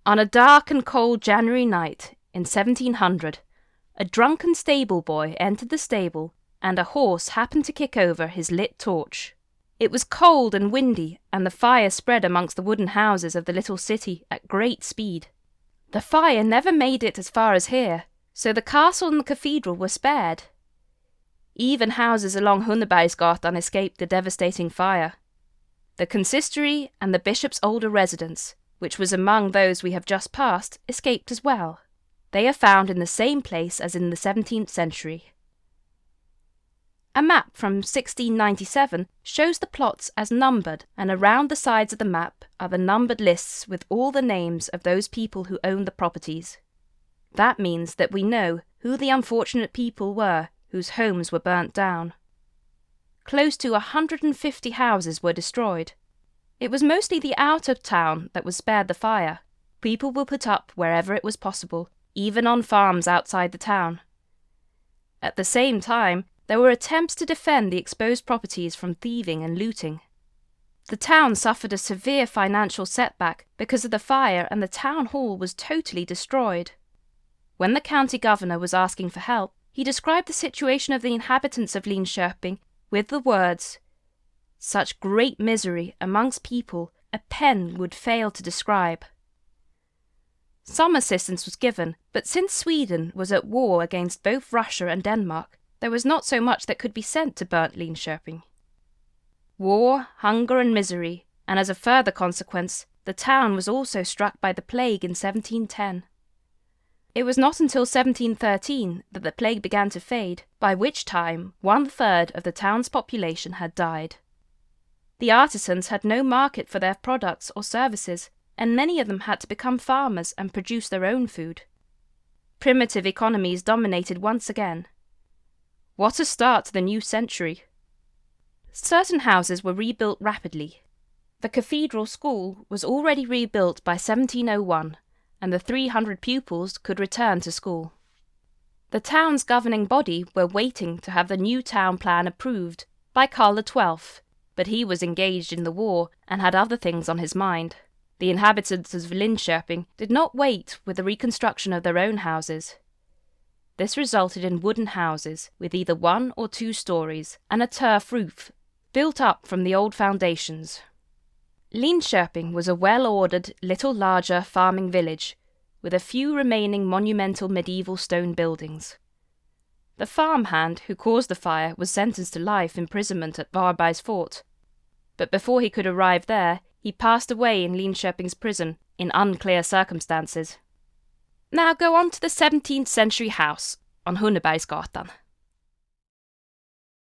On a dark and cold January night in 1700, a drunken stable boy entered the stable, and a horse happened to kick over his lit torch. It was cold and windy, and the fire spread amongst the wooden houses of the little city at great speed. The fire never made it as far as here, so the castle and the cathedral were spared. Even houses along Hunnebergsgatan escaped the devastating fire. The consistory and the bishop's older residence, which was among those we have just passed, escaped as well. They are found in the same place as in the 17th century. A map from 1697 shows the plots as numbered, and around the sides of the map are the numbered lists with all the names of those people who owned the properties. That means that we know who the unfortunate people were whose homes were burnt down. Close to 150 houses were destroyed. It was mostly the outer town that was spared the fire. People were put up wherever it was possible, even on farms outside the town. At the same time, there were attempts to defend the exposed properties from thieving and looting. The town suffered a severe financial setback because of the fire, and the town hall was totally destroyed. When the county governor was asking for help, he described the situation of the inhabitants of Linköping with the words, "Such great misery amongst people a pen would fail to describe." Some assistance was given, but since Sweden was at war against both Russia and Denmark, there was not so much that could be sent to burnt Linköping. War, hunger and misery, and as a further consequence, the town was also struck by the plague in 1710. It was not until 1713 that the plague began to fade, by which time 1/3 of the town's population had died. The artisans had no market for their products or services, and many of them had to become farmers and produce their own food. Primitive economies dominated once again. What a start to the new century! Certain houses were rebuilt rapidly. The cathedral school was already rebuilt by 1701, and the 300 pupils could return to school. The town's governing body were waiting to have the new town plan approved by Karl XII, but he was engaged in the war and had other things on his mind. The inhabitants of Linköping did not wait with the reconstruction of their own houses. This resulted in wooden houses with either 1 or 2 stories and a turf roof, built up from the old foundations. Linköping was a well-ordered, little larger farming village, with a few remaining monumental medieval stone buildings. The farmhand who caused the fire was sentenced to life imprisonment at Varbergs fort, but before he could arrive there, he passed away in Linköping's prison in unclear circumstances. Now go on to the 17th century house on Hunnebergsgatan.